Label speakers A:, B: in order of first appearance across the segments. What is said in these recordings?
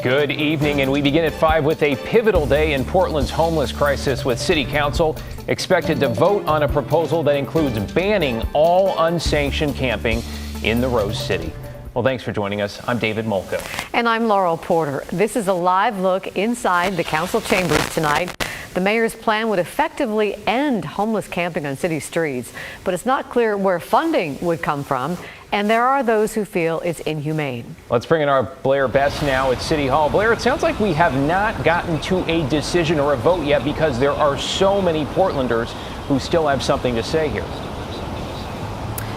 A: Good evening, and we begin at 5 with a pivotal day in Portland's homeless crisis, with City Council expected to vote on a proposal that includes banning all unsanctioned camping in the Rose City. Well, thanks for joining us. I'm David Molko.
B: And I'm Laurel Porter. This is a live look inside the council chambers tonight. The mayor's plan would effectively end homeless camping on city streets, but it's not clear where funding would come from, and there are those who feel it's inhumane.
A: Let's bring in our Blair Best now at City Hall. Blair, it sounds like we have not gotten to a decision or a vote yet because there are so many Portlanders who still have something to say here.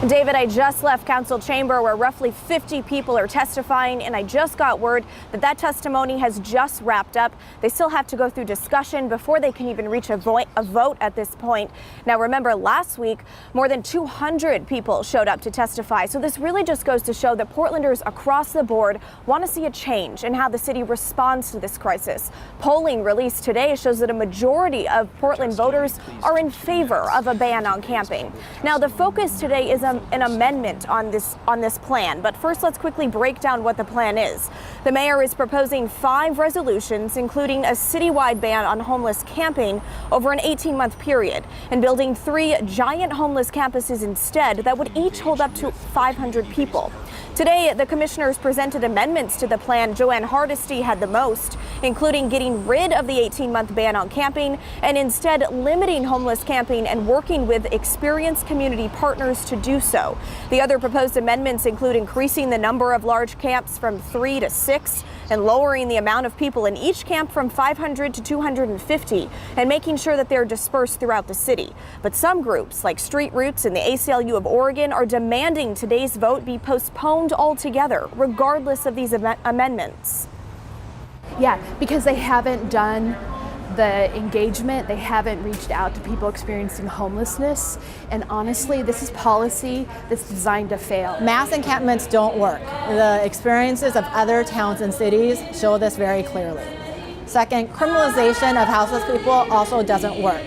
C: David, I just left council chamber where roughly 50 people are testifying, and I just got word that testimony has just wrapped up. They still have to go through discussion before they can even reach a vote at this point. Now, remember, last week, more than 200 people showed up to testify. So this really just goes to show that Portlanders across the board want to see a change in how the city responds to this crisis. Polling released today shows that a majority of Portland voters are in favor of a ban on camping. Now, the focus today is an amendment on this plan. But first, let's quickly break down what the plan is. The mayor is proposing 5 resolutions, including a citywide ban on homeless camping over an 18-month period, and building 3 giant homeless campuses instead that would each hold up to 500 people. Today, the commissioners presented amendments to the plan. Joanne Hardesty had the most, including getting rid of the 18-month ban on camping and instead limiting homeless camping and working with experienced community partners to do so. The other proposed amendments include increasing the number of large camps from 3 to 6 and lowering the amount of people in each camp from 500 to 250 and making sure that they're dispersed throughout the city. But some groups like Street Roots and the ACLU of Oregon are demanding today's vote be postponed altogether, regardless of these amendments.
D: Yeah, because they haven't done the engagement, they haven't reached out to people experiencing homelessness, and honestly, this is policy that's designed to fail.
E: Mass encampments don't work. The experiences of other towns and cities show this very clearly. Second, criminalization of houseless people also doesn't work.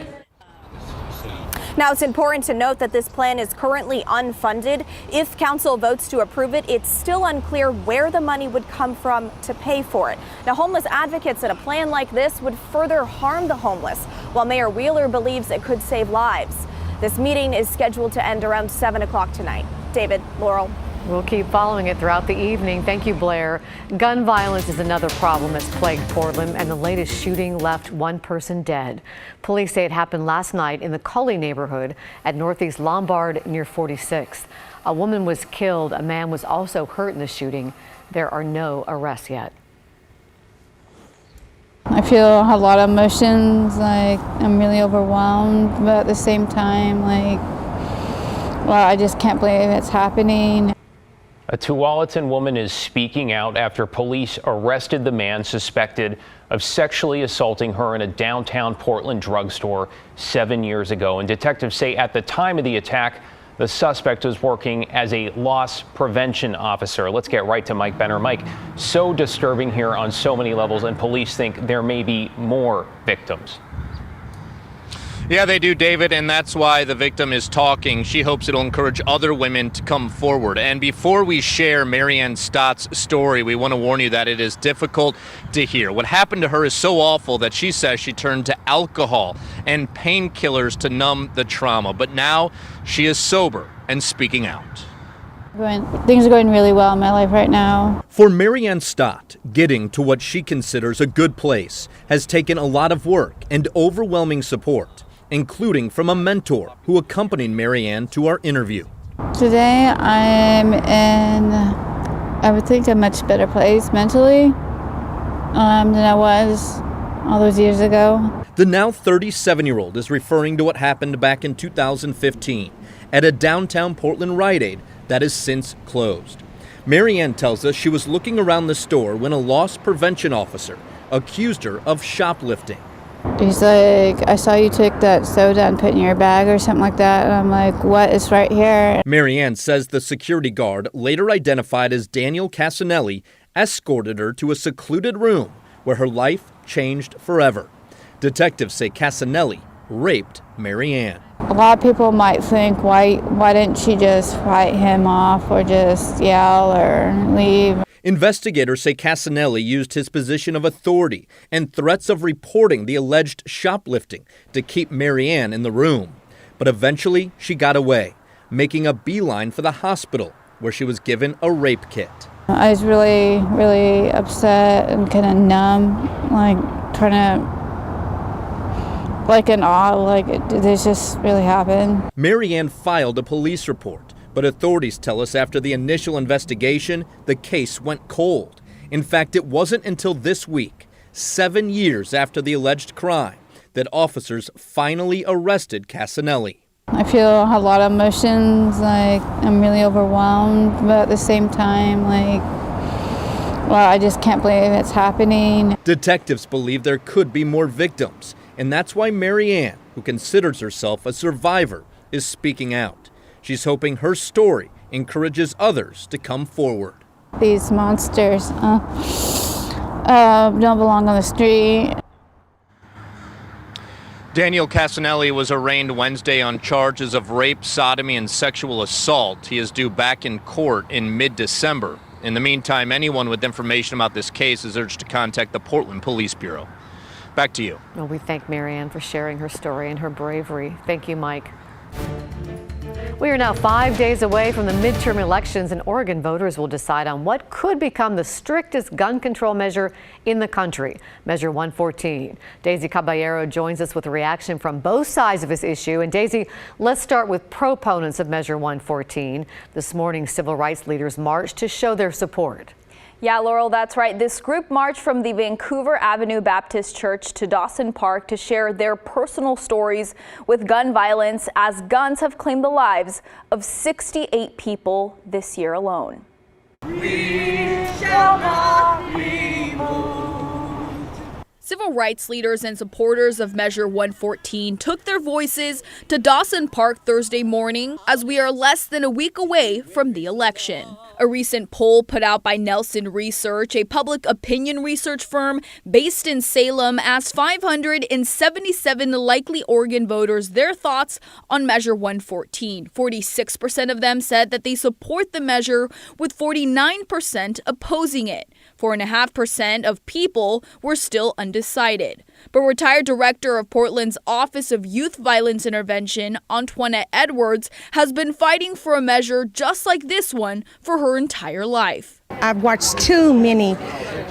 C: Now, it's important to note that this plan is currently unfunded. If council votes to approve it, it's still unclear where the money would come from to pay for it. Now, homeless advocates said a plan like this would further harm the homeless, while Mayor Wheeler believes it could save lives. This meeting is scheduled to end around 7 o'clock tonight. David, Laurel.
B: We'll keep following it throughout the evening. Thank you, Blair. Gun violence is another problem that's plagued Portland, and the latest shooting left 1 person dead. Police say it happened last night in the Cully neighborhood at Northeast Lombard near 46th. A woman was killed. A man was also hurt in the shooting. There are no arrests yet.
F: I feel a lot of emotions, like I'm really overwhelmed, but at the same time, like, well, I just can't believe it's happening.
A: A Tualatin woman is speaking out after police arrested the man suspected of sexually assaulting her in a downtown Portland drugstore 7 years ago. And detectives say at the time of the attack, the suspect was working as a loss prevention officer. Let's get right to Mike Benner. Mike, so disturbing here on so many levels, and police think there may be more victims.
G: Yeah, they do, David, and that's why the victim is talking. She hopes it'll encourage other women to come forward. And before we share Marianne Stott's story, we want to warn you that it is difficult to hear. What happened to her is so awful that she says she turned to alcohol and painkillers to numb the trauma. But now she is sober and speaking out.
F: Things are going really well in my life right now.
H: For Marianne Stott, getting to what she considers a good place has taken a lot of work and overwhelming support, including from a mentor who accompanied Marianne to our interview.
F: Today I'm in, I would think, a much better place mentally than I was all those years ago.
H: The now 37-year-old is referring to what happened back in 2015 at a downtown Portland Rite Aid that has since closed. Marianne tells us she was looking around the store when a loss prevention officer accused her of shoplifting.
F: He's like, I saw you take that soda and put it in your bag or something like that. And I'm like, what? It's right here.
H: Marianne says the security guard, later identified as Daniel Casanelli, escorted her to a secluded room where her life changed forever. Detectives say Casanelli raped Marianne.
F: A lot of people might think, why didn't she just fight him off or just yell or leave?
H: Investigators say Casanelli used his position of authority and threats of reporting the alleged shoplifting to keep Marianne in the room. But eventually, she got away, making a beeline for the hospital, where she was given a rape kit.
F: I was really, really upset and kind of numb, like trying to, like in awe, like did this just really happen?
H: Marianne filed a police report, but authorities tell us after the initial investigation, the case went cold. In fact, it wasn't until this week, 7 years after the alleged crime, that officers finally arrested Casanelli.
F: I feel a lot of emotions, like I'm really overwhelmed, but at the same time, like, well, I just can't believe it's happening.
H: Detectives believe there could be more victims, and that's why Marianne, who considers herself a survivor, is speaking out. She's hoping her story encourages others to come forward.
F: These monsters don't belong on the street.
G: Daniel Casanelli was arraigned Wednesday on charges of rape, sodomy, and sexual assault. He is due back in court in mid-December. In the meantime, anyone with information about this case is urged to contact the Portland Police Bureau. Back to you.
B: Well, we thank Marianne for sharing her story and her bravery. Thank you, Mike. We are now 5 days away from the midterm elections, and Oregon voters will decide on what could become the strictest gun control measure in the country, Measure 114. Daisy Caballero joins us with a reaction from both sides of this issue. And Daisy, let's start with proponents of Measure 114. This morning, civil rights leaders marched to show their support.
I: Yeah, Laurel, that's right. This group marched from the Vancouver Avenue Baptist Church to Dawson Park to share their personal stories with gun violence, as guns have claimed the lives of 68 people this year alone.
J: We shall not be moved.
K: Civil rights leaders and supporters of Measure 114 took their voices to Dawson Park Thursday morning as we are less than a week away from the election. A recent poll put out by Nelson Research, a public opinion research firm based in Salem, asked 577 likely Oregon voters their thoughts on Measure 114. 46% of them said that they support the measure, with 49% opposing it. 4.5% of people were still undecided. But retired director of Portland's Office of Youth Violence Intervention, Antoinette Edwards, has been fighting for a measure just like this one for her entire life.
L: I've watched too many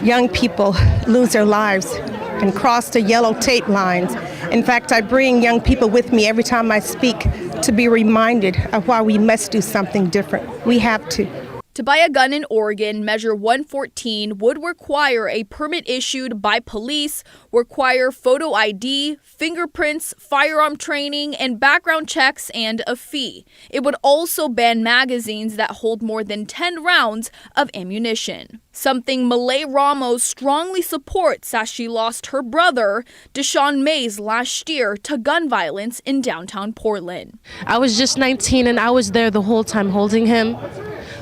L: young people lose their lives and cross the yellow tape lines. In fact, I bring young people with me every time I speak to be reminded of why we must do something different. We have to.
K: To buy a gun in Oregon, Measure 114 would require a permit issued by police, require photo ID, fingerprints, firearm training, and background checks, and a fee. It would also ban magazines that hold more than 10 rounds of ammunition. Something Malay Ramos strongly supports, as she lost her brother, Deshaun Mays, last year to gun violence in downtown Portland.
M: I was just 19 and I was there the whole time holding him.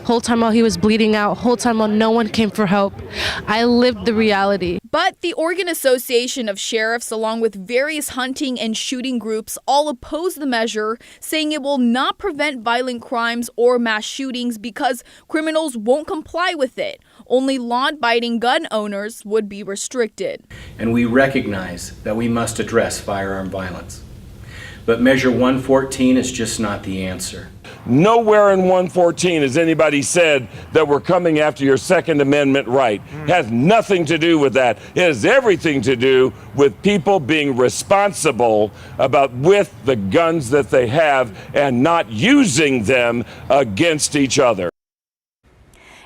M: Whole time while he was bleeding out, whole time while no one came for help. I lived the reality.
K: But the Oregon Association of Sheriffs, along with various hunting and shooting groups, all oppose the measure, saying it will not prevent violent crimes or mass shootings because criminals won't comply with it. Only law-abiding gun owners would be restricted.
N: And we recognize that we must address firearm violence. But Measure 114 is just not the answer.
O: Nowhere in 114 has anybody said that we're coming after your Second Amendment right. It has nothing to do with that. It has everything to do with people being responsible with the guns that they have and not using them against each other.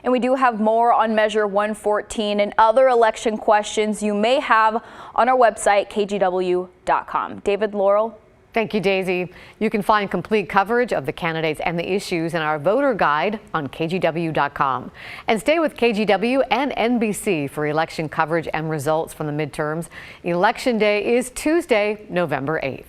I: And we do have more on Measure 114 and other election questions you may have on our website, KGW.com. David, Laurel.
B: Thank you, Daisy. You can find complete coverage of the candidates and the issues in our voter guide on KGW.com. And stay with KGW and NBC for election coverage and results from the midterms. Election Day is Tuesday, November 8th.